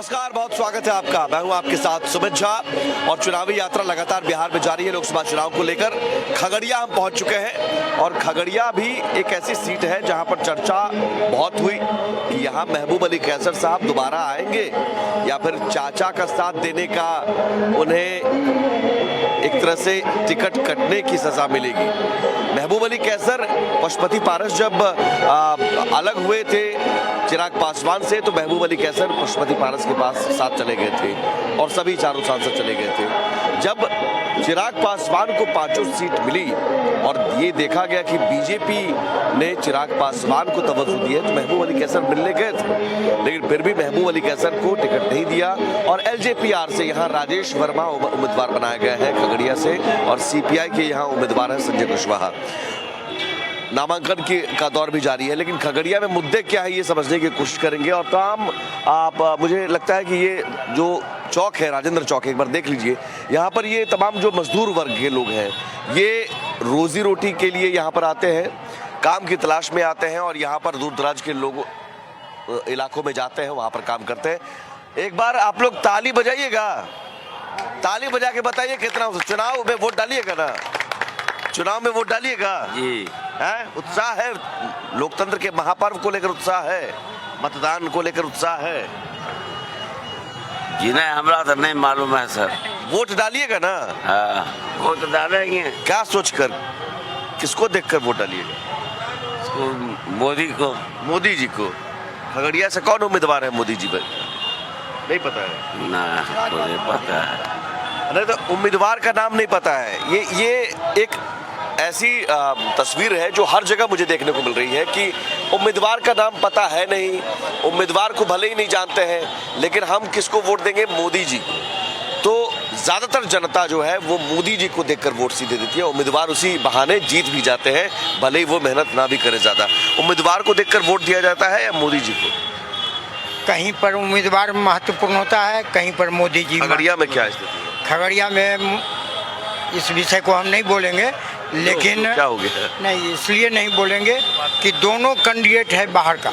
नमस्कार, बहुत स्वागत है आपका। मैं हूं आपके साथ सुमित झा और चुनावी यात्रा लगातार बिहार में जारी है। लोकसभा चुनाव को लेकर खगड़िया हम पहुंच चुके हैं और खगड़िया भी एक ऐसी सीट है जहां पर चर्चा बहुत हुई कि यहां महबूब अली कैसर साहब दोबारा आएंगे या फिर चाचा का साथ देने का उन्हें एक तरह से टिकट कटने की सजा मिलेगी। महबूब अली कैसर पशुपति पारस जब अलग हुए थे चिराग पासवान से, तो महबूब अली कैसर पशुपति पारस के पास साथ चले गए थे और सभी चारों सांसद चले गए थे। जब चिराग पासवान को 5 सीट मिली और ये देखा गया कि बीजेपी ने चिराग पासवान को तवज्जो दी है, तो महबूब अली कैसर मिलने गए थे, लेकिन फिर भी महबूब अली कैसर को टिकट नहीं दिया और एलजेपीआर से यहाँ राजेश वर्मा उम्मीदवार बनाया गया है खगड़िया से और सीपीआई के यहाँ उम्मीदवार है संजय कुशवाहा। नामांकन का दौर भी जारी है, लेकिन खगड़िया में मुद्दे क्या है ये समझने की कोशिश करेंगे। और तमाम मुझे लगता है कि ये जो चौक है राजेंद्र चौक, एक बार देख लीजिए, यहाँ पर ये तमाम जो मजदूर वर्ग के लोग हैं ये रोजी रोटी के लिए यहाँ पर आते हैं, काम की तलाश में आते हैं और यहाँ पर दूर दराज के लोग इलाकों में जाते हैं, वहाँ पर काम करते हैं। एक बार आप लोग ताली बजाइएगा, ताली बजा के बताइए कितना चुनाव में वोट डालिएगा ना, चुनाव में वोट डालिएगा जी। है उत्साह है, लोकतंत्र के महापर्व को लेकर उत्साह है, मतदान को लेकर उत्साह है जी। नहीं, हमरा तो नहीं मालूम है सर। वोट डालिएगा ना? हाँ, वोट डालेंगे। क्या सोचकर, किसको देखकर वोट डालिएगा? मोदी को। मोदी जी को। खगड़िया से कौन उम्मीदवार है मोदी जी पर? नहीं पता है ना, मुझे पता है। नहीं तो उम्मीदवार का नाम नहीं पता है। ये एक ऐसी तस्वीर है जो हर जगह मुझे देखने को मिल रही है कि उम्मीदवार का नाम पता है नहीं, उम्मीदवार को भले ही नहीं जानते हैं, लेकिन हम किसको वोट देंगे? मोदी जी को। तो ज्यादातर जनता जो है वो मोदी जी को देखकर वोट सीधे देती है, उम्मीदवार उसी बहाने जीत भी जाते हैं, भले ही वो मेहनत ना भी करे ज्यादा। उम्मीदवार को देखकर वोट दिया जाता है या मोदी जी को? कहीं पर उम्मीदवार महत्वपूर्ण होता है, कहीं पर मोदी जी। खगड़िया में क्या स्थिति है? खगड़िया में इस विषय को हम नहीं बोलेंगे, लेकिन क्या हो गया? नहीं, इसलिए नहीं बोलेंगे कि दोनों कैंडिडेट है बाहर का।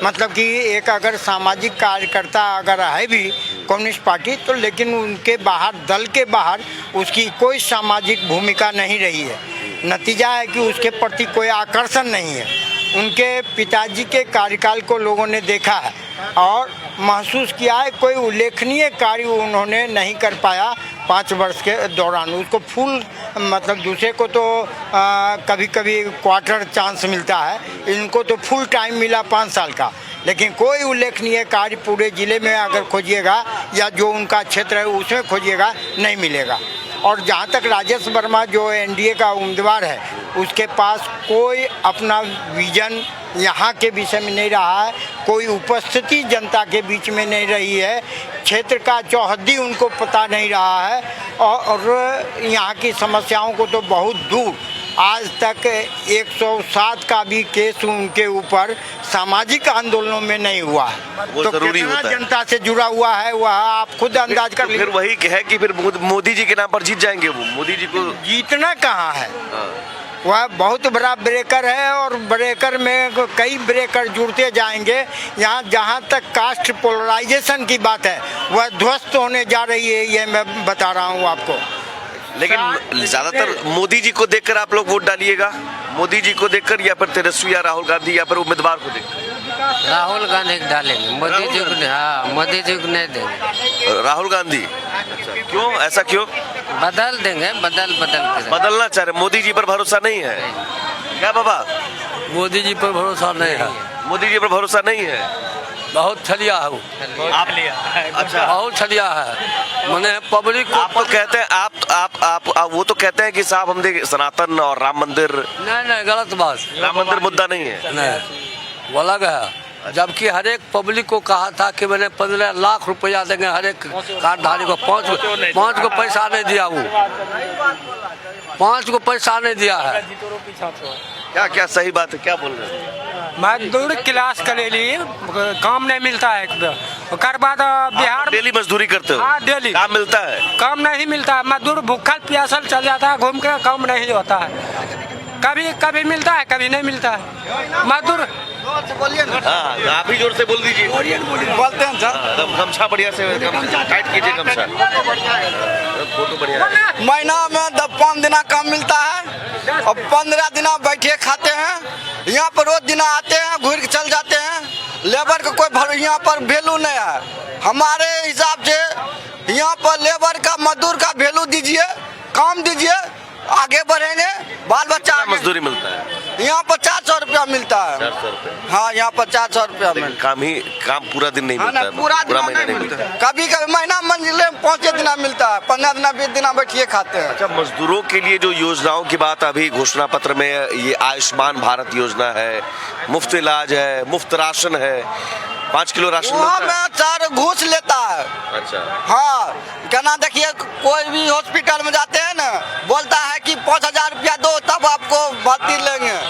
मतलब कि एक अगर सामाजिक कार्यकर्ता अगर है भी कम्युनिस्ट पार्टी, तो लेकिन उनके बाहर, दल के बाहर उसकी कोई सामाजिक भूमिका नहीं रही है। नतीजा है कि उसके प्रति कोई आकर्षण नहीं है। उनके पिताजी के कार्यकाल को लोगों ने देखा है और महसूस किया है, कोई उल्लेखनीय कार्य उन्होंने नहीं कर पाया 5 वर्ष के दौरान। उसको फुल मतलब दूसरे को तो कभी कभी क्वार्टर चांस मिलता है, इनको तो फुल टाइम मिला 5 साल का, लेकिन कोई उल्लेखनीय कार्य पूरे ज़िले में अगर खोजिएगा या जो उनका क्षेत्र है उसमें खोजिएगा, नहीं मिलेगा। और जहाँ तक राजेश वर्मा जो एनडीए का उम्मीदवार है, उसके पास कोई अपना विजन यहाँ के विषय में नहीं रहा है, कोई उपस्थिति जनता के बीच में नहीं रही है, क्षेत्र का चौहद्दी उनको पता नहीं रहा है और यहाँ की समस्याओं को तो बहुत दूर, आज तक 107 का भी केस उनके ऊपर सामाजिक आंदोलनों में नहीं हुआ है। वो तो जरूरी कितना होता है। जनता से जुड़ा हुआ है वह आप खुद अंदाज कर फिर वही है कि फिर मोदी जी के नाम पर जीत जाएंगे वो। मोदी जी को जीतना कहाँ है, वह बहुत बड़ा ब्रेकर है और ब्रेकर में कई ब्रेकर जुड़ते जाएंगे। यहाँ जहाँ तक कास्ट पोलराइजेशन की बात है वह ध्वस्त होने जा रही है, ये मैं बता रहा हूँ आपको। लेकिन ज्यादातर मोदी जी को देखकर आप लोग वोट डालिएगा, मोदी जी को देखकर या फिर तेजस्वी या राहुल गांधी या फिर उम्मीदवार को देखकर? राहुल गांधी को डालेंगे, मोदी जी को। हाँ, मोदी जी को नहीं देंगे। राहुल गांधी? क्यों, ऐसा क्यों? बदल देंगे, बदलना चाह रहे, मोदी जी पर भरोसा नहीं है क्या बाबा? मोदी जी पर भरोसा नहीं है। मोदी जी पर भरोसा नहीं है? बहुत छलिया है वो। आप अच्छा, बहुत छलिया है, मैंने पब्लिक को। आप तो कहते हैं आप वो तो कहते हैं कि साहब हम देख सनातन और राम मंदिर। नहीं, गलत बात। राम मंदिर मुद्दा नहीं है। नहीं, वो अलग है। जबकि हर एक पब्लिक को कहा था कि मैंने 15 लाख रुपया देंगे हर एक कार्डधारी को। 5 को पैसा नहीं दिया वो, 5 को पैसा नहीं दिया है। क्या सही बात है, क्या बोल रहे हैं? मजदूर क्लास के लिए काम नहीं मिलता है। ओकर बाद बिहार डेली मजदूरी करते हो? हाँ, डेली काम मिलता है? काम नहीं मिलता है, मजदूर भूखल प्यासल चल जाता है, घूम के काम नहीं होता है। कभी कभी मिलता है, कभी नहीं मिलता है। मजदूर हाँ, आप ही जोर से बोल दीजिए। बोलते हैं सर। एकदम गमछा बढ़िया से टाइट कीजिए गमछा। फोटो बढ़िया है। महीना में 5 दिन काम मिलता है और 15 दिन बैठे खाते हैं। यहाँ पर रोज दिन आते हैं, घूर के चल जाते हैं। लेबर का कोई यहाँ पर वैल्यू नहीं है। हमारे हिसाब से यहाँ पर लेबर का, मजदूर का वैल्यू दीजिए, काम दीजिए, आगे बढ़ेंगे, बाल बच्चा। मजदूरी मिलता है यहाँ पर 400 रुपया मिलता है। 400 रुपये। हाँ, यहाँ पर 400 रुपया लेकिन मिलता काम पूरा दिन नहीं है। मिलता है, पूरा महीना नहीं मिलता है। कभी कभी महीना मंजिले में 5 दिन मिलता है, 15 दिन 20 दिन बैठिए खाते हैं। अच्छा, मजदूरों के लिए जो योजनाओं की बात अभी घोषणा पत्र में, ये आयुष्मान भारत योजना है, मुफ्त इलाज है, मुफ्त राशन है, 5 किलो राशन वहाँ मिलता है। में सर घूस लेता है। अच्छा, हाँ, कहना देखिए, कोई भी हॉस्पिटल में जाते हैं ना, बोलता है कि 5000 रुपया दो तब आपको भर्ती लेंगे।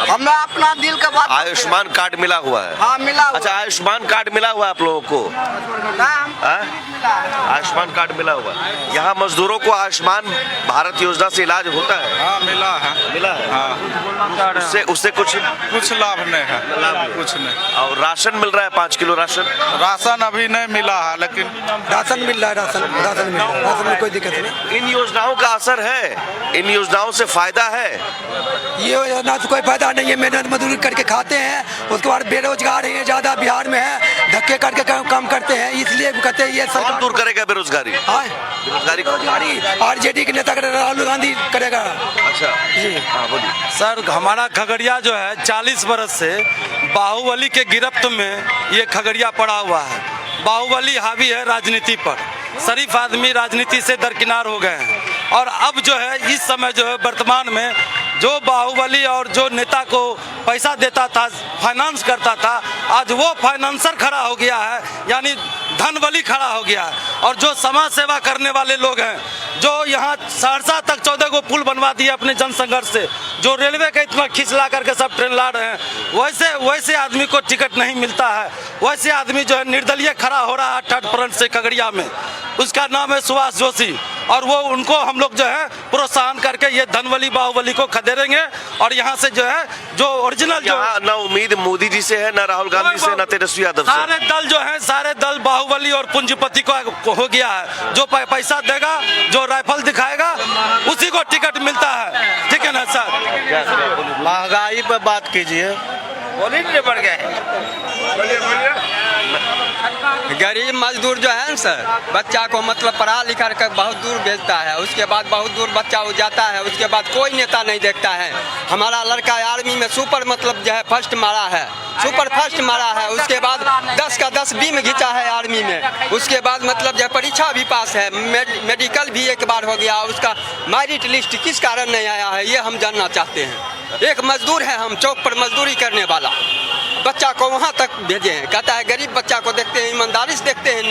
हमें अपना दिल का बात। आयुष्मान कार्ड मिला हुआ है? हाँ, मिला हुआ। अच्छा, आयुष्मान कार्ड मिला हुआ है आप लोगों को? ना, हमको हाँ? नहीं मिला है। आयुष्मान कार्ड मिला हुआ है। यहाँ मजदूरों को आयुष्मान भारत योजना से इलाज होता है? हाँ, मिला है। मिला है। हाँ, उससे कुछ लाभ नहीं है, कुछ नहीं। और राशन मिल रहा है, 5 किलो राशन? राशन अभी नहीं मिला है, लेकिन राशन मिल रहा है। राशन मिल रहा है, राशन में कोई दिक्कत नहीं। इन योजनाओं का असर है? इन योजनाओं से फायदा है? ये योजना से कोई फायदा नहीं है। मेहनत मजदूरी करके खाते हैं, उसके बाद बेरोजगार है ज़्यादा बिहार में है, धक्के करके काम करते हैं, इसलिए कहते हैं ये कौन सरकार दूर करेगा बेरोजगारी? हाँ, बेरोजगारी कौन? बेरोजगारी आरजेडी के नेता राहुल गांधी करेगा। अच्छा जी, हाँ बोलिए। सर, हमारा खगड़िया जो है 40 बरस से बाहुबली के गिरफ्त में ये खगड़िया पड़ा हुआ है। बाहुबली हावी है राजनीति पर, शरीफ आदमी राजनीति से दरकिनार हो गए हैं। और अब जो है इस समय जो है वर्तमान में जो बाहुबली और जो नेता को पैसा देता था, फाइनेंस करता था, आज वो फाइनेंसर खड़ा हो गया है, यानी धनबली खड़ा हो गया है। और जो समाज सेवा करने वाले लोग हैं, जो यहाँ सहरसा तक 14 को पुल बनवा दिए अपने जनसंघर्ष से, जो रेलवे का इतना खिंचला करके सब ट्रेन ला रहे हैं, वैसे आदमी को टिकट नहीं मिलता है। वैसे आदमी जो है निर्दलीय खड़ा हो रहा है 3rd फ्रंट से खगड़िया में, उसका नाम है सुभाष जोशी। और वो उनको हम लोग जो है प्रोत्साहन करके ये धनबली बाहुबली को खदेड़ेंगे। और यहाँ से जो है जो ओरिजिनल जो न उम्मीद मोदी जी से है, न राहुल गांधी से, न तेजस्वी यादव से। सारे दल जो है, सारे दल बाहुबली और पूंजीपति को हो गया है। जो पैसा देगा, जो राइफल दिखाएगा, उसी को टिकट मिलता है। ठीक है ना सर? महंगाई पर बात कीजिए। बढ़ गए। गरीब मजदूर जो है ना सर, बच्चा को मतलब पढ़ा लिखा कर बहुत दूर भेजता है, उसके बाद बहुत दूर बच्चा हो जाता है, उसके बाद कोई नेता नहीं देखता है। हमारा लड़का आर्मी में सुपर मतलब जो है फर्स्ट मारा है, सुपर फर्स्ट मारा है, उसके बाद 10 का 10 बीम घिंचा है आर्मी में, उसके बाद मतलब जो परीक्षा भी पास है, मेडिकल भी एक बार हो गया। उसका मेरिट लिस्ट किस कारण नहीं आया है, ये हम जानना चाहते हैं। एक मजदूर है, हम चौक पर मजदूरी करने वाला, बच्चा को वहाँ तक भेजे हैं, कहता है गरीब बच्चा को देखते हैं, ईमानदारी से देखते हैं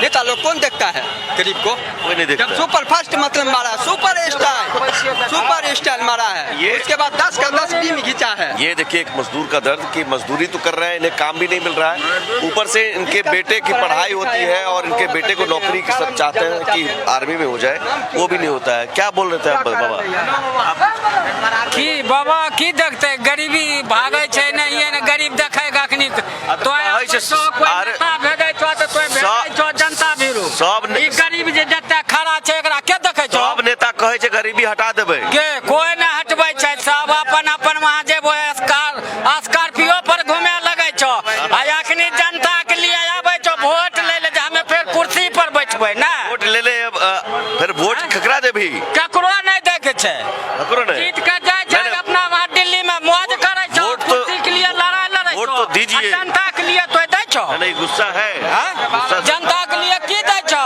नेता लोग कौन देखता है गरीब को? कोई नहीं देखता। जब सुपर फास्ट मतलब मारा, सुपर स्टाइल मारा है, ये उसके बाद 10 का 10 बीम घिंचा है। ये देखिए एक मजदूर का दर्द कि मजदूरी तो कर रहे हैं, इन्हें काम भी नहीं मिल रहा है, ऊपर से इनके बेटे की पढ़ाई होती है और इनके बेटे को नौकरी की सब चाहते हैं कि आर्मी में हो जाए, वो भी नहीं होता है। क्या बोल रहे थे आप बाबा? की बाबा की देखते गरीबी भागे छे नहीं है, गरीब देखेगा अखनी तो जनता भी गरीब जे जते खड़ा छे एकरा के देखे छो? सब नेता कहे छे गरीबी हटा देबे, के कोई न हटबै छै, सब अपन अपन वहां जेबो स्कॉर्पियो पर घूमे लगे छो। आ अखनी जनता के लिए आबै छो वोट ले ले, हमें फिर कुर्सी पर बैठबै ना, वोट ले ले, फिर वोट ककरा देबी? ककरो नहीं देखे छे, ककरो नहीं जीत के जाय छै अपना वहां दिल्ली में मौज करे छो, कुर्सी के लिए लड़ाई लड़ै छो। वोट तो दीजिए। जनता के लिए तो दै छो? नहीं, गुस्सा है। गुस्सा- जनता के लिए की दै छो?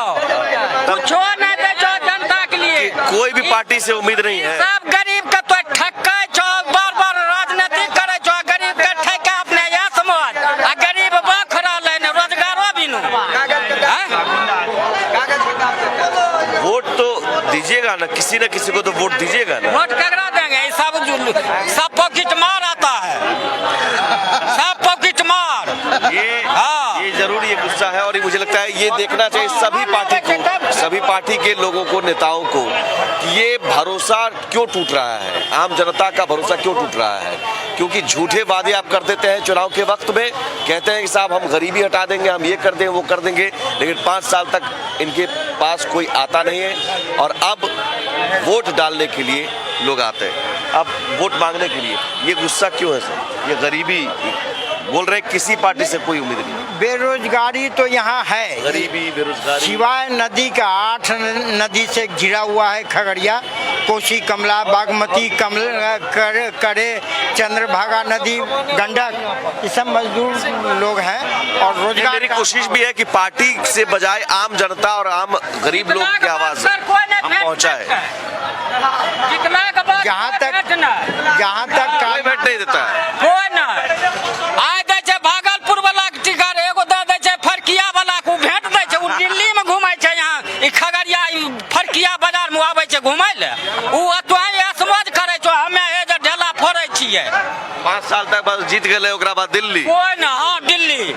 कुछो नहीं दै छो जनता के लिए। कोई भी पार्टी से उम्मीद नहीं है। सब गरीब के तो ठकै छो, बार राजनीति करे छो, गरीब के ठकै अपने या समाज, आ गरीब बख रहलै न, रोजगारो भी न। वोट तो दीजिएगा ना, किसी न किसी को तो वोट दीजिएगा ना। वोट ककरा देंगे? सब पॉकेट मार आता है, सब पॉकेट मार। ये जरूर ये गुस्सा है और ये मुझे लगता है ये देखना चाहिए सभी पार्टी को, सभी पार्टी के लोगों को, नेताओं को, कि ये भरोसा क्यों टूट रहा है, आम जनता का भरोसा क्यों टूट रहा है? क्योंकि झूठे वादे आप कर देते हैं चुनाव के वक्त में, कहते हैं कि साहब हम गरीबी हटा देंगे, हम ये कर देंगे, वो कर देंगे, लेकिन 5 साल तक इनके पास कोई आता नहीं है। और अब वोट डालने के लिए लोग आते हैं, अब वोट मांगने के लिए। ये गुस्सा क्यों है सर? ये गरीबी बोल रहे किसी पार्टी से कोई उम्मीद नहीं। बेरोजगारी तो यहाँ है, गरीबी, बेरोजगारी, सिवाय नदी का 8 नदी से घिरा हुआ है खगड़िया, कोसी, कमला, बागमती, करे, चंद्रभागा नदी, गंडक, ये सब मजदूर लोग हैं। और रोजगार मेरी कोशिश भी है कि पार्टी से बजाय आम जनता और आम गरीब लोग की आवाज हम पहुंचाए। जहाँ तक कोई भेंट नहीं देता है। कोई ना आय दै छै भागलपुर वाला के टिकट एगो दे दै छै फरकिया वाला को भेंट दै छै, उ दिल्ली में घुमै छै, यहाँ ई खगड़िया ई फरकिया बाजार में आबै छै घुमै ले, उ अतवाई असमझ करे छो हमे ए जे ढेला फोड़ै छियै। 5 साल तक बस जीत गए, ओकरा बाद दिल्ली कोई ना, हाँ दिल्ली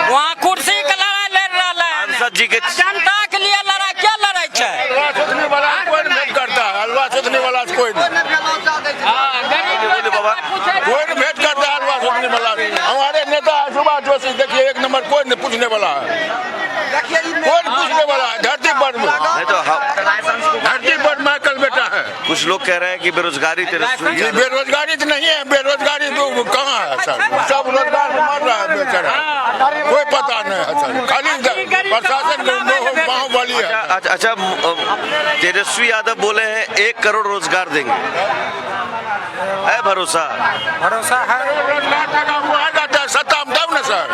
वहाँ कुर्सी के लड़ाई लड़ रहा है, सांसद जी के जनता के लिए लड़ाई क्या लड़ाई छै? सोचने वाला कोई नहीं करता है, हलवा सोचने वाला कोई नहीं, कोई नहीं भेंट करता है हलवा सोचने वाला। हमारे नेता सुभाष जोशी देखिए 1 नंबर, कोई नहीं पूछने वाला है, कोई नहीं पूछने वाला है। धरती पर नहीं तो धरती पर माइकल बेटा है। कुछ लोग कह रहे हैं कि बेरोजगारी ये बेरोजगारी तो नहीं है, बेरोजगारी तो कहाँ है सर? सब रोजगार मर रहा है बेचारा, कोई पता नहीं है सर, खाली प्रशासन बाहुबली है। अच्छा, तेजस्वी यादव बोले हैं 1 करोड़ रोजगार देंगे, है भरोसा? भरोसा है, वो आ जाता है सत्ता में तब न सर।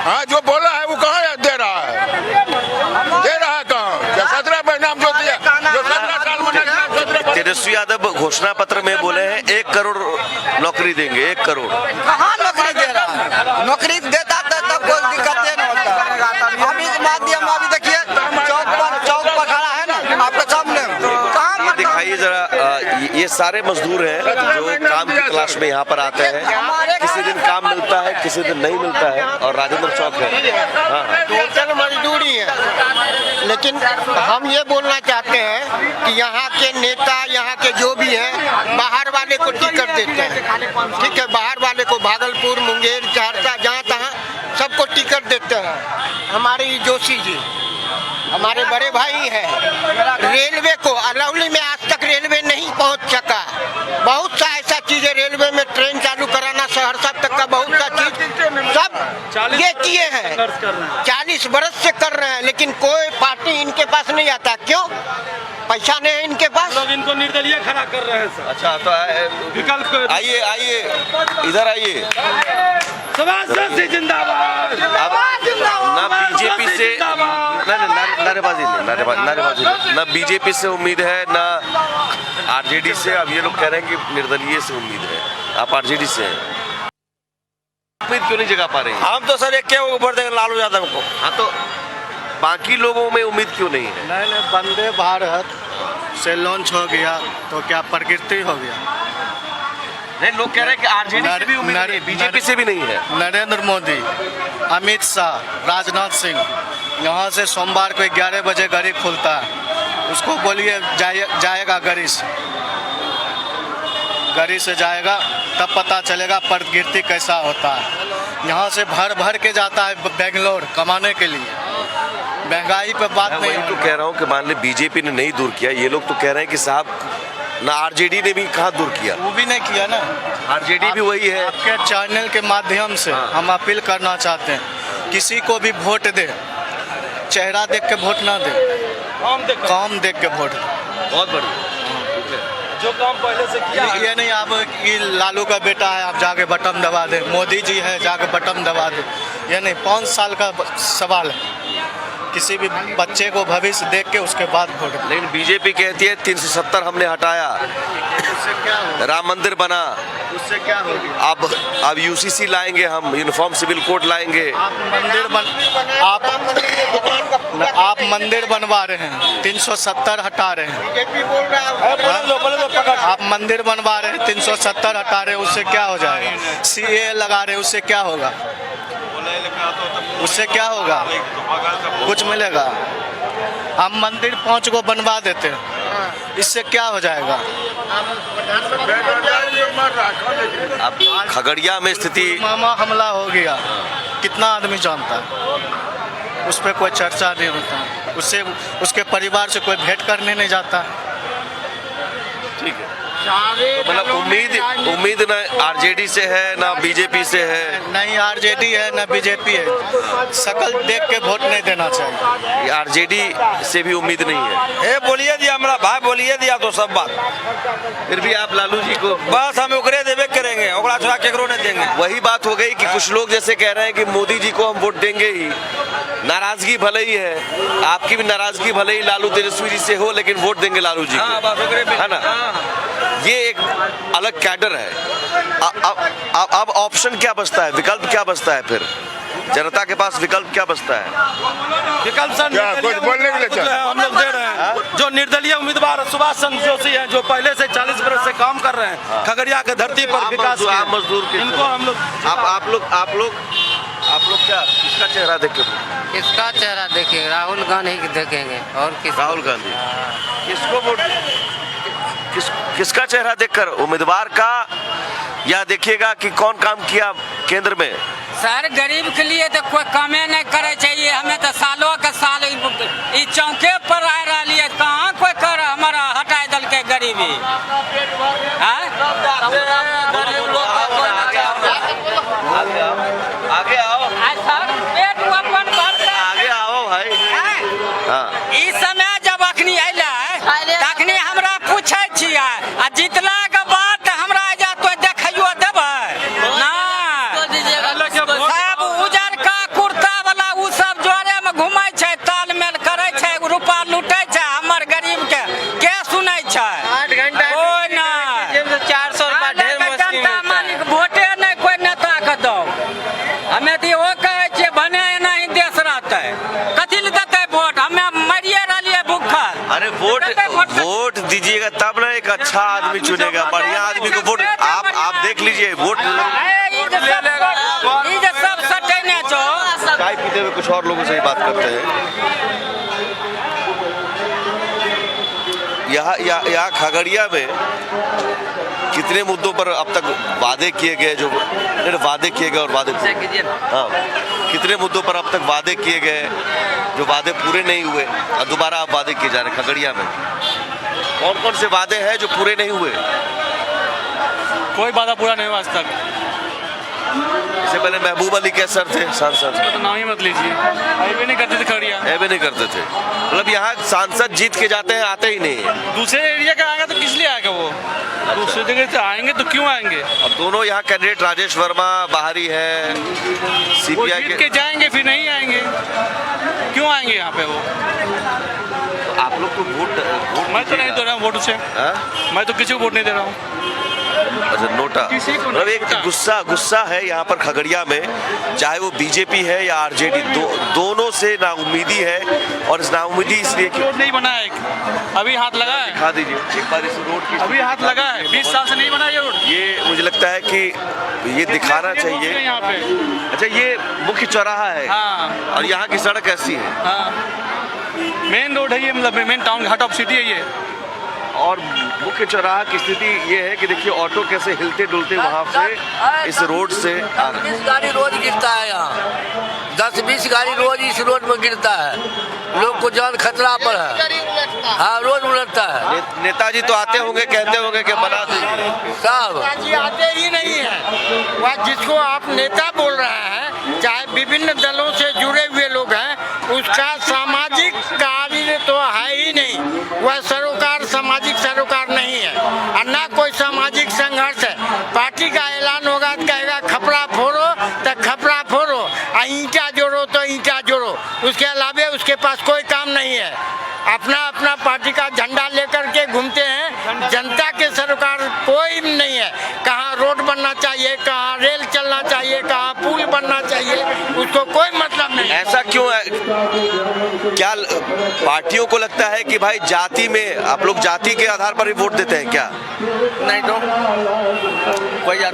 हाँ, जो बोला है वो कहाँ दे रहा है? दे रहा है कहाँ? 17 महीना में जो दिया, जो 17 साल में तेजस्वी यादव घोषणा पत्र में बोले हैं 1 करोड़ नौकरी देंगे, 1 करोड़। कहाँ नौकरी दे रहा है? नौकरी देता तब कोई दिक्कत नहीं होता। अभी के माध्यम अभी देखिए चौक पर खड़ा है ना आपके सामने, ये दिखाइए जरा, ये सारे मजदूर हैं जो काम की तलाश में यहाँ पर आते हैं। किसी दिन काम मिलता है, किसी दिन नहीं मिलता है, और राजेंद्र चौक है। हाँ, टोटल मजदूरी है। लेकिन हम ये बोलना चाहते हैं कि यहाँ के नेता, यहाँ के जो भी हैं, बाहर वाले को टिकट देते हैं, ठीक है, बाहर वाले को भागलपुर, मुंगेर, सहरसा, जहाँ तहाँ सबको टिकट देते हैं। हमारे जोशी जी हमारे बड़े भाई हैं। रेलवे को अलौली में आज तक रेलवे नहीं पहुंच सका। बहुत सा ऐसा चीजें रेलवे में ट्रेन चालू कराना, सहरसा तक का बहुत सा चीज सब ये किए हैं, 40 बरस से कर रहे हैं, लेकिन कोई पार्टी इनके पास नहीं आता। क्यों? पैसा नहीं है इनके पास, लोग इनको निर्दलीय खड़ा कर रहे हैं सर। अच्छा, तो विकल्प आइए आइए, इधर आइए। जिंदाबाद। अब ना बीजेपी से नारेबाजी नहीं, ना बीजेपी से उम्मीद है, ना आरजेडी से। अब ये लोग कह रहे हैं कि निर्दलीय से उम्मीद है, आप आरजेडी से हैं, उम्मीद क्यों नहीं जगा पा रहे हैं? हम तो सर एक ऊपर देंगे लालू यादव को। हाँ, तो बाकी लोगों में उम्मीद क्यों नहीं है? नहीं, वंदे भारत से लॉन्च हो गया तो क्या प्रकृति हो गया? नहीं, लोग कह रहे हैं कि आरजेडी से भी उम्मीद नहीं, बीजेपी से भी नहीं है। नरेंद्र मोदी, अमित शाह, राजनाथ सिंह, यहाँ से सोमवार को 11 बजे गाड़ी खुलता है, उसको बोलिए जाएगा गाड़ी से जाएगा, तब पता चलेगा प्रकृति कैसा होता है। यहाँ से भर के जाता है बेंगलोर कमाने के लिए। महंगाई पे बात मैं नहीं। वही तो कह रहा हूँ कि मान ली बीजेपी ने नहीं दूर किया, ये लोग तो कह रहे हैं कि साहब ना आरजेडी ने भी कहाँ दूर किया, वो भी नहीं किया ना। आरजेडी भी वही है। आपके चैनल के माध्यम से हम अपील करना चाहते हैं, किसी को भी वोट दे, चेहरा देख के वोट ना दे, काम देख के वोट दे। बहुत बढ़िया, जो काम पहले से किया ये नहीं आप कि लालू का बेटा है आप जाके बटन दबा दे, मोदी जी है जाके बटन दबा दे, ये नहीं। 5 साल का सवाल है, किसी भी बच्चे को भविष्य देख के उसके बाद वोट। लेकिन बीजेपी कहती है 370 हमने हटाया, उससे क्या होगा? राम मंदिर बना, उससे क्या होगा? अब यूसीसी लाएंगे, हम यूनिफॉर्म सिविल कोड लाएंगे। आप मंदिर बनवा रहे हैं, 370 हटा रहे हैं। आप मंदिर बनवा रहे हैं, 370 हटा रहे हैं, उससे क्या हो जाएगा? सीए लगा रहे हैं, उससे क्या होगा? उससे क्या होगा? कुछ मिलेगा? हम मंदिर 5 को बनवा देते हैं, इससे क्या हो जाएगा? अब खगड़िया में स्थिति मामा हमला हो गया, कितना आदमी जानता है, उस पर कोई चर्चा नहीं होता, उससे उसके परिवार से कोई भेंट करने नहीं जाता। ठीक है, मतलब उम्मीद ना आरजेडी से है ना बीजेपी से है, नहीं आरजेडी है ना बीजेपी है, शकल देख के वोट नहीं देना चाहिए। आरजेडी से भी उम्मीद नहीं है। ए बोलिए दिया हमारा भाई, बोलिए दिया तो सब बात, फिर भी आप लालू जी को बस हम ओकरे देवे करेंगे, ओकरा छोड़ा केकरो नहीं देंगे। वही बात हो गई कि कुछ लोग जैसे कह रहे हैं कि मोदी जी को हम वोट देंगे ही, नाराजगी भले ही है, आपकी भी नाराजगी भले ही लालू तेजस्वी जी से हो, लेकिन वोट देंगे लालू जी हाँ, बस ओकरे को, है ना? ये एक अलग कैडर है। अब ऑप्शन क्या बचता है, विकल्प क्या बचता है? फिर जनता के पास विकल्प क्या बचता है? विकल्प सर कुछ बोलने के लिए जो है हम लोग दे रहे हैं, जो निर्दलीय उम्मीदवार सुभाष चंद्र जोशी हैं, जो पहले से 40 वर्ष से काम कर रहे हैं खगड़िया के धरती पर विकास के, आम मजदूर के इनको हम लोग आप लोग क्या किसका चेहरा देखेंगे? किसका चेहरा देखेंगे? राहुल गांधी को देखेंगे। और किस? राहुल गांधी। किसको वोट, किसका चेहरा देखकर, उम्मीदवार का, या देखिएगा कि कौन काम किया केंद्र में? सर गरीब के लिए तो कोई कामे नहीं करे चाहिए, हमें तो सालों के साल ई चौके पर आ रही है, कहाँ कोई कर हमारा हटाए दल के गरीबी। आगे आओ, सर पेट अपन भरता, आगे आओ भाई। हाँ, ई समय जब अखनी अइले तखनी हमरा पूछे छियै, आ जितला के बाद हमरा जा तो देखियो देबै ना? सब उजर का कुर्ता वाला उ सब जोरे में घुमै छै, तालमेल करे छै, रुपा लूटे छै, हमर गरीब के सुनै छै? 8 घंटा कोई ना, 400 रुपया ढेर मुश्किल जनता मालिक वोटे नहीं कोई नेता के दो। हमें तो वो कहे छियै भने नहीं देश रहते, कथी ले देते वोट? हमें मरिए रहिए भूखल। अरे वोट दीजिएगा तब ना एक अच्छा आदमी चुनेगा, बढ़िया आदमी को वोट। आप देख लीजिए, वोट सब सटेने छो। चाय पीते हुए कुछ और लोगों से ही बात करते हैं। यहाँ खगड़िया में कितने मुद्दों पर अब तक वादे किए गए, जो वादे किए गए और वादे, हाँ, कितने मुद्दों पर अब तक वादे किए गए जो वादे पूरे नहीं हुए और दोबारा अब वादे किए जा रहे हैं खगड़िया में? कौन कौन से वादे हैं जो पूरे नहीं हुए? कोई वादा पूरा नहीं हुआ आज तक। इससे पहले महबूब अली कैसर थे सांसद, तो नाम ही मत लीजिए, अभी नहीं करते थे खगड़िया, भी नहीं करते थे। मतलब यहाँ सांसद जीत के जाते हैं, आते ही नहीं है। दूसरे एरिया का आएगा तो किस लिए आएगा वो? दूसरी जगह से आएंगे तो क्यों आएंगे? अब दोनों यहाँ कैंडिडेट राजेश वर्मा बाहरी है, वो सीपीआई जीत के जाएंगे फिर नहीं आएंगे, क्यों आएंगे यहाँ पे वो? तो आप लोग को वोट मैं तो नहीं दे रहा हूँ वोट उसे, मैं तो किसी को वोट नहीं दे रहा हूँ। अच्छा, नोटा, मतलब एक गुस्सा है यहाँ पर खगड़िया में, चाहे वो बीजेपी है या आरजेडी, दोनों से नाउम्मीदी है। और इस नाउम्मीदी इसलिए कि रोड नहीं बना है, अभी हाथ लगा है, दिखा दीजिए एक बार इस रोड की, अभी हाथ लगा है, 20 साल से नहीं बना ये रोड। ये मुझे लगता है कि ये दिखाना चाहिए यहाँ पे। अच्छा, ये मुख्य चौराहा है, हाँ, और यहाँ की सड़क ऐसी है, हाँ, मेन रोड है ये, मतलब main town heart of city है ये। और मुख्य चौराहा की स्थिति ये है कि देखिए ऑटो कैसे हिलते डुलते वहाँ से इस रोड से आ रहे हैं। 10-20 गाड़ी रोज गिरता है यहाँ, 10-20 गाड़ी रोज इस रोड में गिरता है, लोग को जान खतरा पर है। हाँ, रोज उलटता है। नेताजी तो आते होंगे, कहते होंगे कि बना दीजिए, सब नेताजी आते ही नहीं है। वह जिसको आप नेता बोल रहे हैं, चाहे विभिन्न दलों से जुड़े हुए लोग हैं, उसका सामाजिक कार्य तो है ही नहीं। वह सरोकार सामाजिक सरोकार नहीं है, और ना कोई सामाजिक संघर्ष है। पार्टी का ऐलान होगा तो कहेगा खपरा फोड़ो तो खपरा फोड़ो, और ईंटा जोड़ो तो ईंटा जोड़ो, उसके अलावे उसके पास कोई काम नहीं है। अपना अपना पार्टी का झंडा लेकर के घूमते हैं, जनता के सरोकार कोई नहीं है। कहाँ रोड बनना चाहिए, कहाँ रेल चलना चाहिए, कहाँ पुल बनना चाहिए, उसको कोई मतलब नहीं। ऐसा क्यों है? क्या पार्टियों को लगता है कि भाई जाति में आप लोग जाति के आधार पर ही वोट देते हैं क्या? नहीं तो रुपया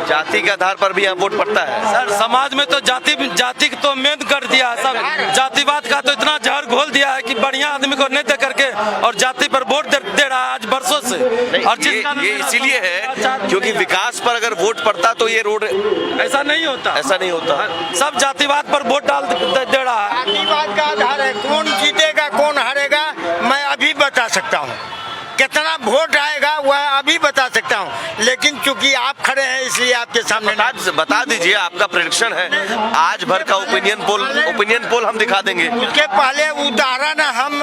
जाति के आधार पर भी यहाँ वोट पड़ता है। सर समाज में तो जाति तो मेन कर दिया है सब, जातिवाद का तो इतना जहर घोल दिया है कि बढ़िया आदमी को नहीं दे करके और जाति पर वोट दे रहा है आज बरसों से। और ये इसीलिए है क्योंकि विकास पर अगर वोट पड़ता तो ये रोड ऐसा नहीं होता, ऐसा नहीं होता। सब जातिवाद पर वोट दे रहा है। जातिवाद का आधार है, कौन जीतेगा कौन हारेगा मैं अभी बता सकता हूँ, कितना वोट आएगा वह अभी बता सकता हूँ, लेकिन चूंकि आप खड़े हैं इसलिए आपके सामने बता दीजिए आपका प्रेडिक्शन है, आज भर का ओपिनियन पोल हम दिखा देंगे। उसके पहले उदाहरण हम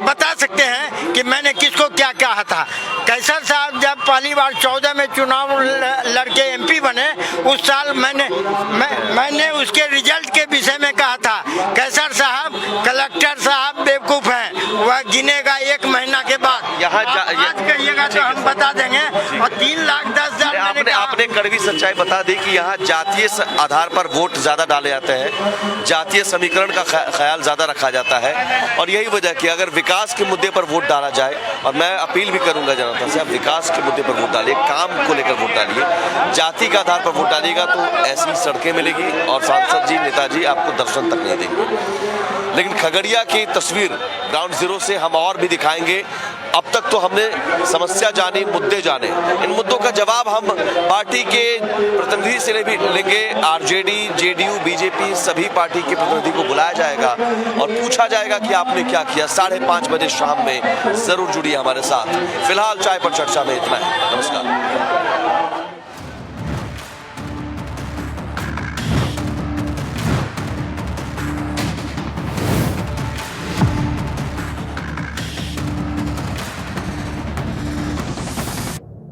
बता सकते हैं कि मैंने किसको क्या कहा था। कैसर साहब जब पहली बार 14 में चुनाव लड़के एमपी बने, उस साल मैंने उसके रिजल्ट के विषय में कहा था, कैसर साहब कलेक्टर साहब बेवकूफ हैं, वह गिनेगा 1 महीना के बाद। यहाँ आज कहिएगा तो हम बता देंगे। और 3,10,000 आपने कड़वी सच्चाई बता दी कि यहाँ जातीय आधार पर वोट ज्यादा डाले जाते हैं, जातीय समीकरण का ख्याल ज्यादा रखा जाता है, और यही वजह कि अगर विकास के मुद्दे पर वोट डाला जाए, और मैं अपील भी करूंगा जनता से, आप विकास के मुद्दे पर वोट डालिए, काम को लेकर वोट डालिए, जाति के आधार पर वोट डालिएगा तो ऐसी सड़कें मिलेगी और सांसद जी नेताजी आपको दर्शन तक नहीं देंगे। लेकिन खगड़िया की तस्वीर ग्राउंड जीरो से हम और भी दिखाएंगे। अब तक तो हमने समस्या जानी, मुद्दे जाने, इन मुद्दों का जवाब हम पार्टी के प्रतिनिधि से भी लेंगे। आरजेडी, जेडीयू, बीजेपी सभी पार्टी के प्रतिनिधि को बुलाया जाएगा और पूछा जाएगा कि आपने क्या किया। 5:30 बजे शाम में जरूर जुड़िए हमारे साथ। फिलहाल चाय पर चर्चा में इतना है। नमस्कार।